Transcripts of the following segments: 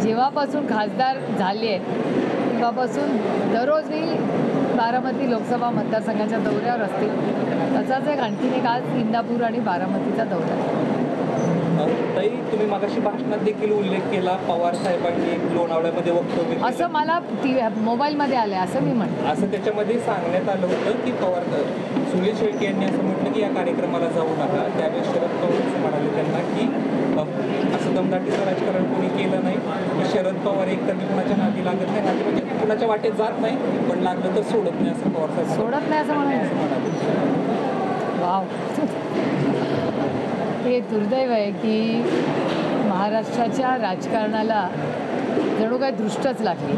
जेव्हापासून खासदार झाले तेव्हापासून दररोज मी बारामती लोकसभा मतदारसंघाच्या दौऱ्यावर असते. तसाच आणखीन एक आज इंदापूर आणि बारामतीचा दौरा. ताई, तुम्ही मागाशी भाषणात देखील उल्लेख केला पवार साहेबांनी लोणावळ्यामध्ये वक्तव्य असं मला मोबाईलमध्ये आलं असं मी म्हणते. असं त्याच्यामध्ये सांगण्यात आलं होतं की सुनील शेळके यांनी असं म्हटलं की या कार्यक्रमाला जाऊ नका. त्यावेळेस शरद पवार म्हणाले त्यांना की असं दमदाटीचं राजकारण कोणी केलं नाही. की शरद पवार एकतर मी कुणाच्या नादी लागत नाही, नादी म्हणजे कुणाच्या वाटेत जात नाही, पण लागलं तर सोडत नाही असं पवार साहेब सोडत नाही असं म्हणाले. वाव, हे दुर्दैव आहे की महाराष्ट्राच्या राजकारणाला जणू काय दृष्टच लागली.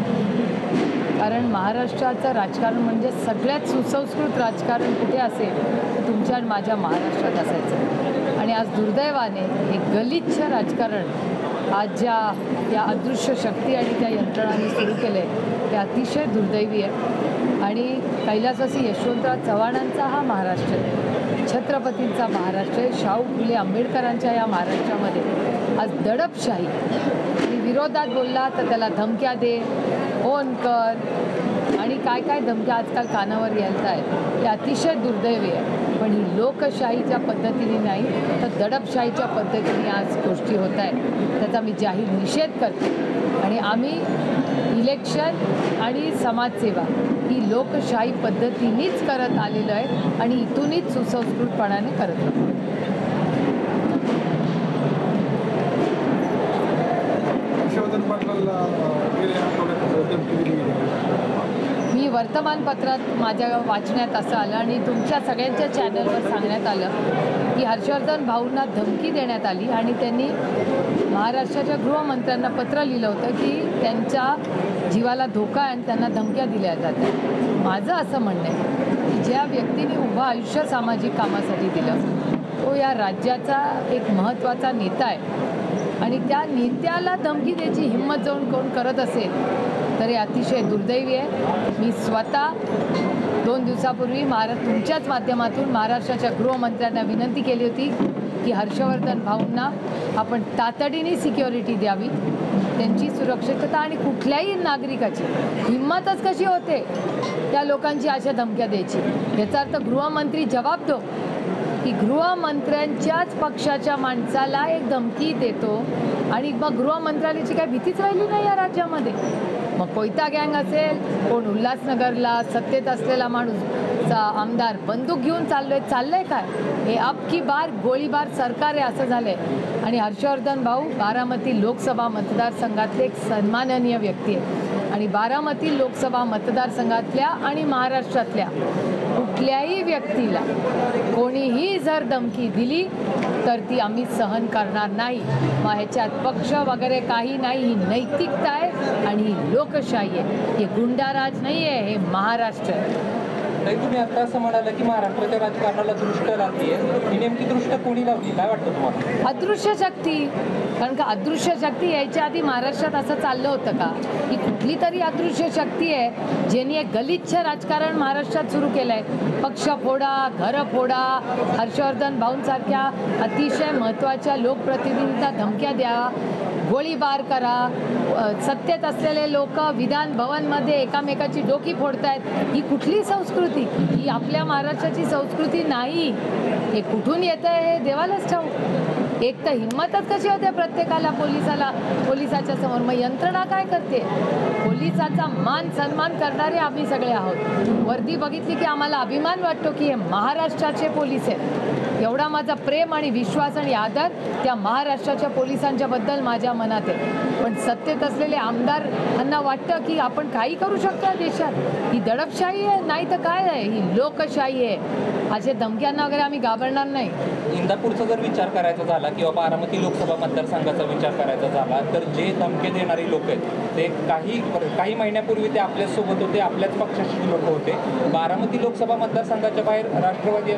कारण महाराष्ट्राचं राजकारण म्हणजे सगळ्यात सुसंस्कृत राजकारण कुठे असेल तर तुमच्या आणि माझ्या महाराष्ट्रात असायचं. आणि आज दुर्दैवाने हे गलिच्छ राजकारण आज या अदृश्य शक्ती आणि त्या यंत्रणांनी सुरू केलं आहे ते अतिशय दुर्दैवी आहे. आणि कैलासवासी यशवंतराव चव्हाणांचा हा महाराष्ट्र आहे, छत्रपतींचा महाराष्ट्र आहे. शाहू फुले आंबेडकरांच्या या महाराष्ट्रामध्ये आज दडपशाही, विरोधात बोलला तर त्याला धमक्या दे, फोन कर आणि काय काय धमक्या आजकाल कानावर यायला आहे. हे अतिशय दुर्दैवी आहे. पण ही लोकशाहीच्या पद्धतीने नाही तर दडपशाहीच्या पद्धतीने आज गोष्टी होत आहेत. त्याचा मी जाहीर निषेध करते. आणि आम्ही इलेक्शन आणि समाजसेवा ही लोकशाही पद्धतीनेच करत आलेलो आहे आणि इथूनच सुसंस्कृतपणाने करत आहोत. मी वर्तमानपत्रात माझ्या वाचण्यात असं आलं आणि तुमच्या सगळ्यांच्या चॅनलवर सांगण्यात आलं की हर्षवर्धन भाऊंना धमकी देण्यात आली आणि त्यांनी महाराष्ट्राच्या गृहमंत्र्यांना पत्र लिहिलं होतं की त्यांच्या जीवाला धोका आहे आणि त्यांना धमक्या दिल्या जातात. माझं असं म्हणणं आहे की ज्या व्यक्तीने उभं आयुष्य सामाजिक कामासाठी दिलं तो या राज्याचा एक महत्त्वाचा नेता आहे आणि त्या नेत्याला धमकी द्यायची हिंमत जाऊन कोण करत असेल तर हे अतिशय दुर्दैवी आहे. मी स्वतः 2 दिवसापूर्वी तुमच्याच माध्यमातून महाराष्ट्राच्या गृहमंत्र्यांना विनंती केली होती की हर्षवर्धन भाऊंना आपण तातडीने सिक्युरिटी द्यावी, त्यांची सुरक्षितता आणि कुठल्याही नागरिकाची हिंमतच कशी होते त्या लोकांची अशा धमक्या द्यायची. याचा अर्थ गृहमंत्री जबाब दो की गृहमंत्र्यांच्याच पक्षाच्या माणसाला एक धमकी देतो आणि मग गृहमंत्रालयाची काय भीतीच राहिली नाही या राज्यामध्ये. मग कोयता गँग असेल, कोण उल्हासनगरला सत्तेत असलेला माणूस आमदार बंदूक घेऊन चाललंय काय, हे अब की बार गोळीबार सरकार आहे असं झालंय. आणि हर्षवर्धन भाऊ बारामती लोकसभा मतदारसंघातले एक सन्माननीय व्यक्ती आहे आणि बारामती लोकसभा मतदारसंघातल्या आणि महाराष्ट्रातल्या कुठल्याही व्यक्तीला कोणीही जर धमकी दिली तर ती आम्ही सहन करणार नाही. मग ह्याच्यात पक्ष वगैरे काही नाही, ही नैतिकता आहे आणि ही लोकशाही आहे. हे गुंडाराज नाही आहे, हे महाराष्ट्र आहे. ताई, तुम्ही आता असं म्हणाला की महाराष्ट्राच्या राजकारणाला दृष्ट लागली आहे, ही नेमकी दृष्ट कोणी लावली, काय वाटतं तुम्हाला? अदृश्य शक्ती. कारण का अदृश्य शक्ती यायच्या आधी महाराष्ट्रात असं चाललं होतं का? ही कुठली तरी अदृश्य शक्ती आहे ज्यांनी एक गलिच्छ राजकारण महाराष्ट्रात सुरू केलं आहे. पक्ष फोडा, घरं फोडा, हर्षवर्धन भाऊंसारख्या अतिशय महत्त्वाच्या लोकप्रतिनिधींना धमक्या द्या, गोळीबार करा, सत्तेत असलेले लोक विधान भवनमध्ये एकामेकाची डोकी फोडतायत. ही कुठली संस्कृती? ही आपल्या महाराष्ट्राची संस्कृती नाही. हे कुठून येतं हे देवालाच ठाऊक. एक तर हिंमतच कशी होते प्रत्येकाला पोलिसाच्या समोर. मग यंत्रणा काय करते? पोलिसाचा मान सन्मान करणारे आम्ही सगळे आहोत. वर्दी बघितली की आम्हाला अभिमान वाटतो की हे महाराष्ट्राचे पोलीस आहेत. एवढा माझा प्रेम आणि विश्वास आणि आदर त्या महाराष्ट्राच्या पोलिसांच्या बद्दल माझ्या मनात आहे. पण सत्तेत असलेले आमदार यांना वाटतं की आपण काही करू शकतो या देशात. ही दडपशाही आहे, नाही तर काय आहे? ही लोकशाही आहे. असे धमक्यांना वगैरे आम्ही घाबरणार नाही. इंदापूरचा जर विचार करायचा झाला किंवा बारामती लोकसभा मतदारसंघाचा विचार करायचा झाला तर जे धमके देणारी लोक आहेत ते काही महिन्यापूर्वी ते आपल्यासोबत होते, आपल्याच पक्षाचे लोक होते. बारामती लोकसभा मतदारसंघाच्या बाहेर राष्ट्रवादी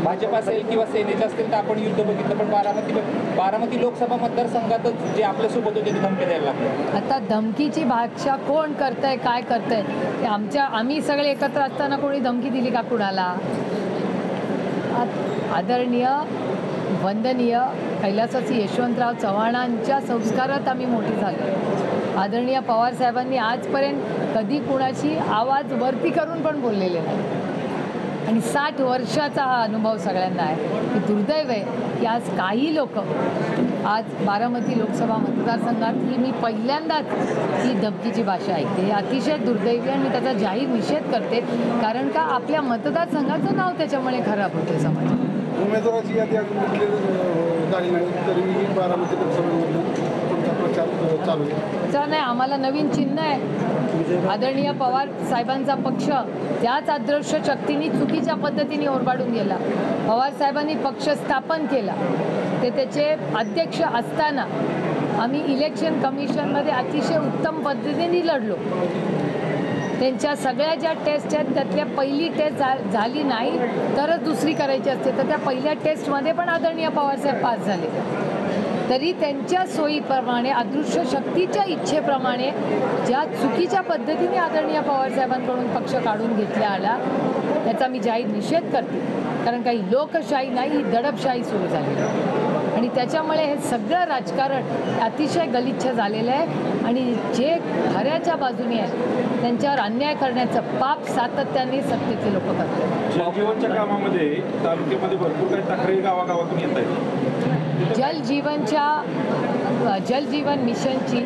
भाजप असेल किंवा सेनेचे असतील तर आपण युद्ध बघितलं, पण बारामती लोकसभा मतदारसंघातच जे आपल्यासोबत होते ते धमके द्यायला लागले. आता धमकीची भाषा कोण करतंय, काय करतंय? ते आम्ही सगळे एकत्र असताना कोणी धमकी दिली का कुणाला? आदरणीय वंदनीय कैलासवासी यशवंतराव चव्हाणांच्या संस्कारात आम्ही मोठी झालो. आदरणीय पवारसाहेबांनी आजपर्यंत कधी कुणाची आवाज वरती करून पण बोललेले नाही आणि 60 वर्षाचा हा अनुभव सगळ्यांना आहे की दुर्दैव आहे की आज काही लोक आज बारामती लोकसभा मतदारसंघात ही मी पहिल्यांदाच ही धमकीची भाषा ऐकते. हे अतिशय दुर्दैवी आणि मी त्याचा जाहीर निषेध करते, कारण का आपल्या मतदारसंघाचं नाव त्याच्यामुळे खराब होते समाज. उमेदवाराची यादी अजून झाली नाही तरी बारामती लोकसभेमधून तुमचा प्रचार चालू आहे. नाही, आम्हाला नवीन चिन्ह आहे. आदरणीय पवार साहेबांचा पक्ष त्याच अदृश्य शक्तीने चुकीच्या पद्धतीने ओरबाडून गेला. पवार साहेबांनी पक्ष स्थापन केला, ते त्याचे अध्यक्ष असताना आम्ही इलेक्शन कमिशनमध्ये अतिशय उत्तम पद्धतीने लढलो. त्यांच्या सगळ्या ज्या टेस्ट आहेत त्यातल्या पहिली टेस्ट झाली नाही तरच दुसरी करायची असते, तर त्या पहिल्या टेस्टमध्ये पण आदरणीय पवारसाहेब पास झाले. तरी त्यांच्या सोयीप्रमाणे अदृश्य शक्तीच्या इच्छेप्रमाणे ज्या चुकीच्या पद्धतीने आदरणीय पवारसाहेबांकडून पक्ष काढून घेतला आला त्याचा मी जाहीर निषेध करते, कारण काही लोकशाही नाही, ही दडपशाही सुरू झाली आणि त्याच्यामुळे हे सगळं राजकारण अतिशय गलिच्छ झालेलं आहे आणि जे खऱ्याच्या बाजूने आहे त्यांच्यावर अन्याय करण्याचं पाप सातत्याने सत्तेचे लोक करतात. जलजीवनच्या कामामध्ये तालुक्यामध्ये भरपूर काही तक्रारी गावागावातून येत आहेत. जलजीवन मिशनची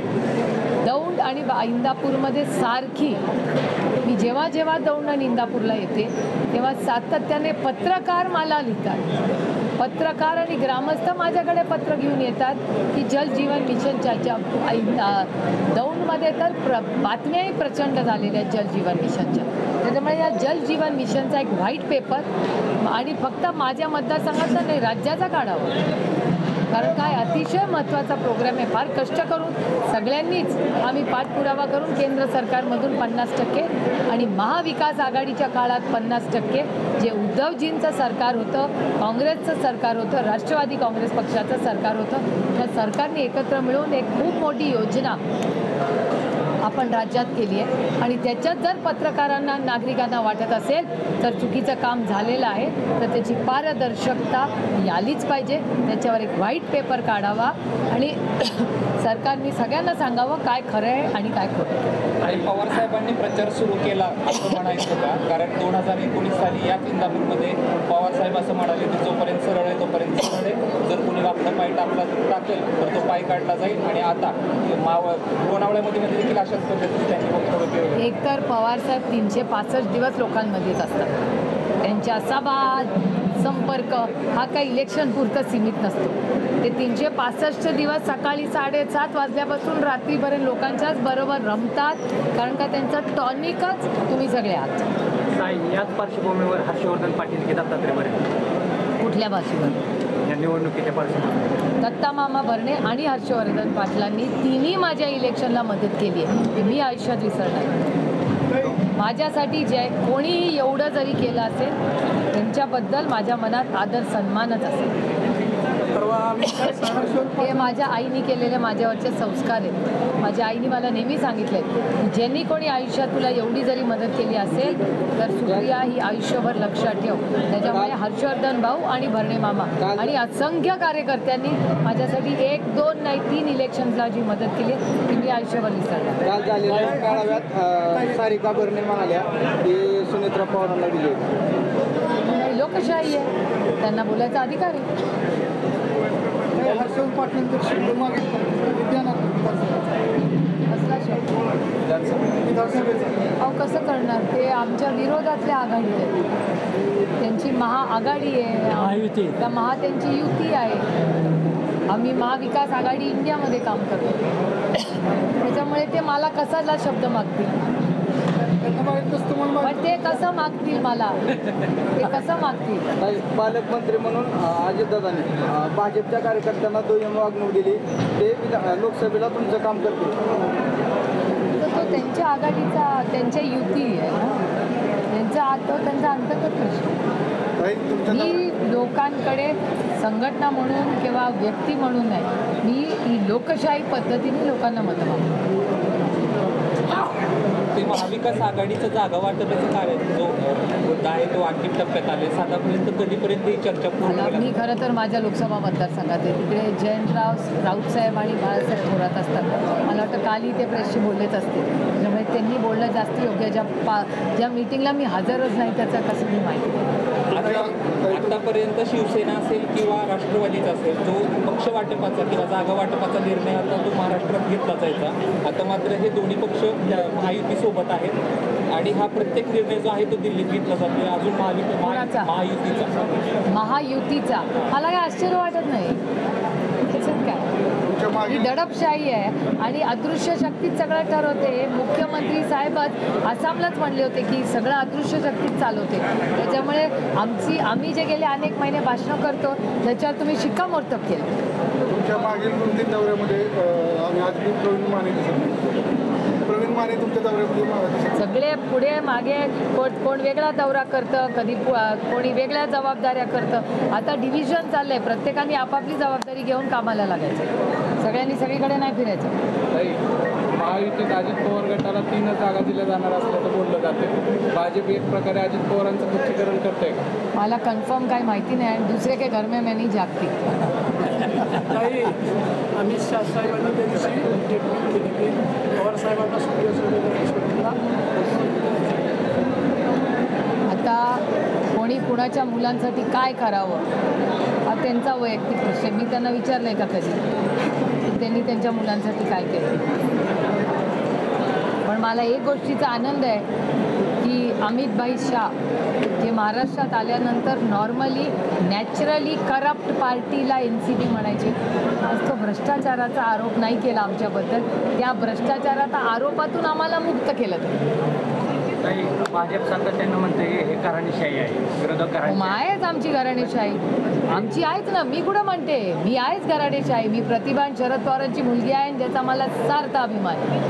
दौंड आणि इंदापूरमध्ये सारखी मी जेव्हा जेव्हा दौंड आणि इंदापूरला येते तेव्हा सातत्याने पत्रकार मला लिहितात. पत्रकार आणि ग्रामस्थ माझ्याकडे पत्र घेऊन येतात की जलजीवन मिशनच्या दौंडमध्ये तर बातम्याही प्रचंड झालेल्या आहेत जलजीवन मिशनच्या. त्याच्यामुळे या जलजीवन मिशनचा एक व्हाईट पेपर आणि फक्त माझ्या मतदारसंघाचा नाही राज्याचा काढावा, कारण काय अतिशय महत्त्वाचा प्रोग्राम आहे. फार कष्ट करून सगळ्यांनीच आम्ही पाठपुरावा करून केंद्र सरकारमधून 50% आणि महाविकास आघाडीच्या काळात 50% जे उद्धवजींचं सरकार होतं, काँग्रेसचं सरकार होतं, राष्ट्रवादी काँग्रेस पक्षाचं सरकार होतं, त्या सरकारने एकत्र मिळून एक खूप मोठी योजना आपण राज्यात केली आहे आणि त्याच्यात जर पत्रकारांना नागरिकांना वाटत असेल तर चुकीचं काम झालेलं आहे तर त्याची पारदर्शकता आलीच पाहिजे. त्याच्यावर एक व्हाईट पेपर काढावा आणि सरकारने सगळ्यांना सांगावं काय खरं आहे आणि काय खोटं आहे. आणि पवारसाहेबांनी प्रचार सुरू केला असं म्हणायचं का? कारण 2019 साली याच इंदापूरमध्ये पवारसाहेब असं म्हणाले की जोपर्यंत सरळ आहे तोपर्यंत सरळ आहे, जर कोणी आपला पाय टाकेल तर तो पाय काढला जाईल. आणि आता लोणावळ्यामध्ये देखील अशाच पद्धतीने त्यांनी वक्तव्य केलं. एकतर पवारसाहेब 365 दिवस लोकांमध्येच असतात. त्यांच्या सभा संपर्क हा काही इलेक्शन पुरतं सीमित नसतो. ते 365 दिवस सकाळी 7:30 वाजल्यापासून रात्रीपर्यंत लोकांच्याच बरोबर रमतात, कारण का त्यांचा टॉनिकच तुम्ही सगळे आहात. याच पार्श्वभूमीवर हर्षवर्धन पाटील की दत्तात्रय भरणे कुठल्या भाषेवर या निवडणुकीच्या पार्श्वभूमीवर दत्ता मामा भरणे आणि हर्षवर्धन पाटलांनी तिन्ही माझ्या इलेक्शनला मदत केली आहे, ती मी आयुष्यात विसरणार. माझ्यासाठी जे कोणीही एवढं जरी केलं असेल त्यांच्याबद्दल माझ्या मनात आदर सन्मानच असेल. हे माझ्या आईने केलेले माझ्यावरचे संस्कार आहेत. माझ्या आईने मला नेहमी सांगितले की ज्यांनी कोणी आयुष्यात तुला एवढी जरी मदत केली असेल तर सुप्रिया ही आयुष्यभर लक्षात ठेव. त्याच्यामुळे हर्षवर्धन भाऊ आणि भरणे मामा आणि असंख्य कार्यकर्त्यांनी माझ्यासाठी 1, 2 नाही 3 इलेक्शन्सला जी मदत केली ती मी आयुष्यभर विसरणार. काल झालेल्या मेळाव्यात सारिका भरणे म्हणाल्या की सुनेत्रा पवारांना दिले. लोकशाही आहे, त्यांना बोलायचा अधिकार आहे. हर्षवर्धन पाटलांचं शब्द कसला शब्द? अहो कसं करणार, ते आमच्या विरोधातल्या आघाडीत आहेत. त्यांची महाआघाडी आहे, त्या त्यांची युती आहे. आम्ही महाविकास आघाडी इंडियामध्ये काम करतो. त्याच्यामुळे ते मला कसाला शब्द मागतील, पण ते कसं मागतील मला, ते कसं मागतील. पालकमंत्री म्हणून अजितदादांनी भाजपच्या कार्यकर्त्यांना दुय्यम वागणूक दिली, ते लोकसभेला तुमचं काम करतील. तर तो त्यांच्या आघाडीचा, त्यांच्या युती आहे ना, त्यांचा अंतर्गत प्रश्न. मी लोकांकडे संघटना म्हणून किंवा व्यक्ती म्हणून नाही, मी ही लोकशाही पद्धतीने लोकांना मतं मागतो. ते महाविकास आघाडीचं जागा वाटपाचं कार्य जो मुद्दा आहे तो अंतिम टप्प्यात आले. साधारणपर्यंत कधीपर्यंत ही चर्चा पूर्ण होईल? मी खरं तर माझ्या लोकसभा मतदारसंघात आहे. तिकडे जयंतराव राऊतसाहेब आणि बाळासाहेब थोरात असतात. मला वाटतं कालही ते प्रेसशी बोललेच असते. त्यामुळे त्यांनी बोलणं जास्त योग्य. ज्या मीटिंगला मी हजरच नाही त्याचं कसं मी माहिती आहे. आतापर्यंत शिवसेना असेल किंवा राष्ट्रवादीचा असेल जो पक्ष वाटपाचा किंवा जागा वाटपाचा निर्णय आता तो महाराष्ट्रात घेतला जायचा. आता मात्र हे दोन्ही पक्ष महायुतीसोबत आहेत आणि हा प्रत्येक निर्णय जो आहे तो दिल्लीत घेतला जातो. अजून महायुतीचा मला काही आश्चर्य वाटत नाही. त्याच्यात काय ही दडपशाही आहे आणि अदृश्य शक्तीच सगळं ठरवते. मुख्यमंत्री साहेबच आसामलाच म्हणले होते की सगळं अदृश्य शक्तीच चालवते. त्याच्यामुळे आम्ही जे गेले अनेक महिने भाषणं करतो त्याच्यावर तुम्ही शिक्कामोर्तब केलं. तुमच्या मागील 2-3 दौऱ्यामध्ये आम्ही आज प्रवीण माने दिसत नाही. प्रवीण माने तुमच्या दौऱ्यामध्ये सगळे पुढे मागे कोण वेगळा दौरा करतं, कधी कोणी वेगळ्या जबाबदाऱ्या करतं. आता डिव्हिजन चाललंय. प्रत्येकाने आपापली जबाबदारी घेऊन कामाला लागायचं. सगळ्यांनी सगळीकडे नाही फिरायचं. महायुतीत अजित पवार गटाला 3 जागा दिल्या जाणार असल्याचं बोललं जाते. भाजप एक प्रकारे अजित पवारांचं पुष्टीकरण करतंय का? मला कन्फर्म काही माहिती नाही आणि दुसरे काही घर में मैं नहीं जागती. काही अमित शाह साहेबांनी त्या दिवशी स्टेटमेंट केली की पवार साहेबांना सुप्रिया आता कोणी कुणाच्या मुलांसाठी काय करावं हा त्यांचा वैयक्तिक विषय. मी त्यांना विचारलं आहे का कधी की त्यांनी त्यांच्या मुलांसाठी काय केलं. पण मला एक गोष्टीचा आनंद आहे की अमितभाई शाह जे महाराष्ट्रात आल्यानंतर नॉर्मली नॅचरली करप्ट पार्टीला NCP म्हणायचे. आज तो भ्रष्टाचाराचा आरोप नाही केला आमच्याबद्दल. त्या भ्रष्टाचाराच्या आरोपातून आम्हाला मुक्त केलं. भाजप सातत्यानं म्हणते हे घराणेशाही आहे, विरोधक आहेच आमची घराणेशाही. आमची आहेच ना. मी कुठं म्हणते मी आहेच घराणेशाही. मी प्रतिभान शरद पवारांची मुलगी आहे ज्याचा मला सार्थ अभिमान आहे.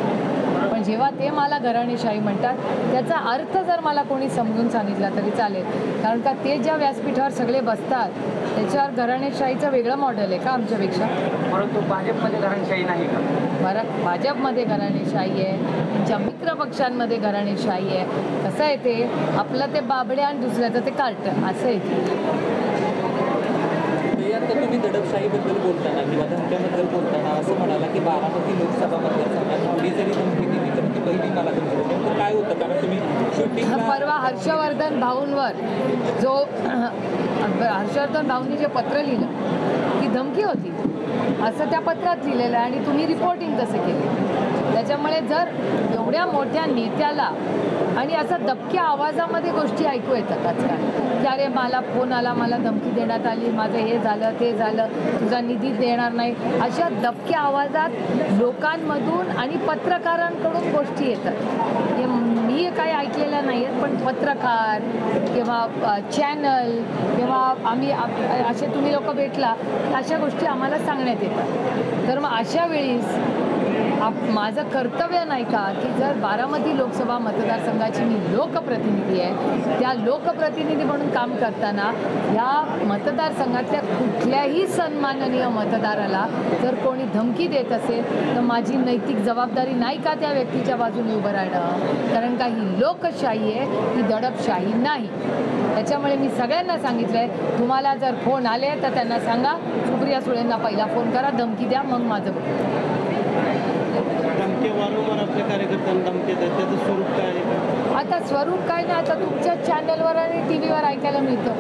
पण जेव्हा ते मला घराणेशाही म्हणतात त्याचा अर्थ जर मला कोणी समजून सांगितला तरी चालेल. कारण का ते ज्या व्यासपीठावर सगळे बसतात त्याच्यावर घराणेशाहीचं वेगळं मॉडेल आहे का आमच्यापेक्षा? परंतु भाजपमध्ये घराणेशाही नाही का? बरं, भाजपमध्ये घराणेशाही आहे, तुमच्या मित्र पक्षांमध्ये घराणेशाही आहे. कसं आहे ते आपलं ते बाबड्या आणि दुसऱ्याचं ते कार्टन असं आहे ते. आता तुम्ही दडपशाहीबद्दल बोलताना किंवा धमक्याबद्दल बोलताना असं म्हणाला की बारामती लोकसभा मतदारसंघात थोडी जरी धमकी दिली तर ती पहिली मला धमकी होती. तर काय होतं कारण तुम्ही शूटिंग परवा हर्षवर्धन भाऊंवर जो हर्षवर्धन भाऊंनी जे पत्र लिहिलं ती धमकी होती असं त्या पत्रात लिहिलेलं आहे आणि तुम्ही रिपोर्टिंग तसं केलं. त्याच्यामुळे जर एवढ्या मोठ्या नेत्याला आणि असं दबक्या आवाजामध्ये गोष्टी ऐकू येतात आजकाल की अरे मला फोन आला, मला धमकी देण्यात आली, माझं हे झालं ते झालं, तुझा निधी देणार नाही, अशा दबक्या आवाजात लोकांमधून आणि पत्रकारांकडून गोष्टी येतात. हे मी काही ऐकलेल्या नाही आहेत पण पत्रकार किंवा चॅनल किंवा आम्ही असे तुम्ही लोक भेटला अशा गोष्टी आम्हाला सांगण्यात येतात. तर मग अशा वेळीस माझं कर्तव्य नाही का की जर बारामती लोकसभा मतदारसंघाची मी लोकप्रतिनिधी आहे, त्या लोकप्रतिनिधी म्हणून काम करताना या मतदारसंघातल्या कुठल्याही सन्माननीय मतदाराला जर कोणी धमकी देत असेल तर माझी नैतिक जबाबदारी नाही का त्या व्यक्तीच्या बाजूने उभं राहणं. कारण का ही लोकशाही आहे, ही दडपशाही नाही. त्याच्यामुळे मी सगळ्यांना सांगितलं आहे तुम्हाला जर फोन आले तर त्यांना सांगा सुप्रिया सुळेंना पहिला फोन करा, धमकी द्या, मग माझं बघू. धमके वारंवार आपल्या कार्यकर्त्यांना धमके देतात, त्याचं स्वरूप काय आहे? आता स्वरूप काय नाही, आता तुमच्या चॅनलवर आणि TV वर ऐकायला मिळतं.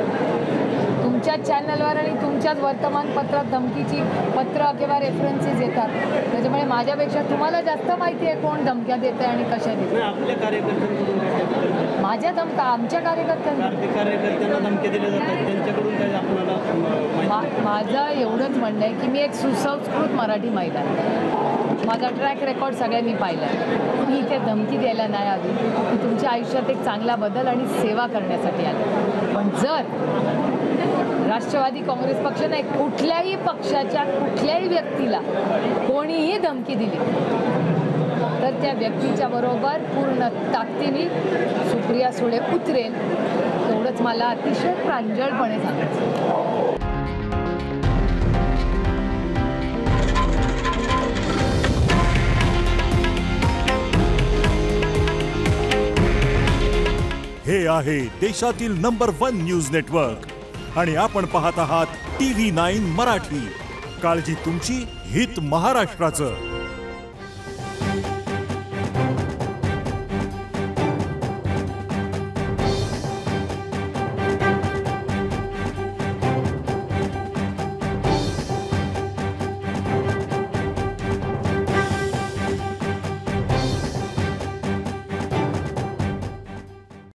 तुमच्या चॅनलवर आणि तुमच्याच वर्तमानपत्रात धमकीची पत्र किंवा रेफरन्सेस येतात. त्याच्यामुळे माझ्यापेक्षा तुम्हाला जास्त माहिती आहे कोण धमक्या देते आणि कशा देते. आपल्या कार्यकर्त्यांकडून माझ्या धमका आमच्या कार्यकर्त्यांना धमके दिले जातात, त्यांच्याकडून काय आपल्याला माझं एवढंच म्हणणं आहे की मी एक सुसंस्कृत मराठी महिला आहे. माझा ट्रॅक रेकॉर्ड सगळ्यांनी पाहिला आहे. मी इथे धमकी द्यायला नाही आली. मी तुमच्या आयुष्यात एक चांगला बदल आणि सेवा करण्यासाठी आले. पण जर राष्ट्रवादी काँग्रेस पक्ष नाही कुठल्याही पक्षाच्या कुठल्याही व्यक्तीला कोणीही धमकी दिली तर त्या व्यक्तीच्या बरोबर पूर्ण ताकदीने सुप्रिया सुळे उतरेल. एवढंच मला अतिशय प्रांजळपणे सांगायचं. हे आहे देशातील नंबर 1 न्यूज नेटवर्क आणि आपण पाहत आहात TV9 मराठी. काळजी तुमची, हित महाराष्ट्राचं.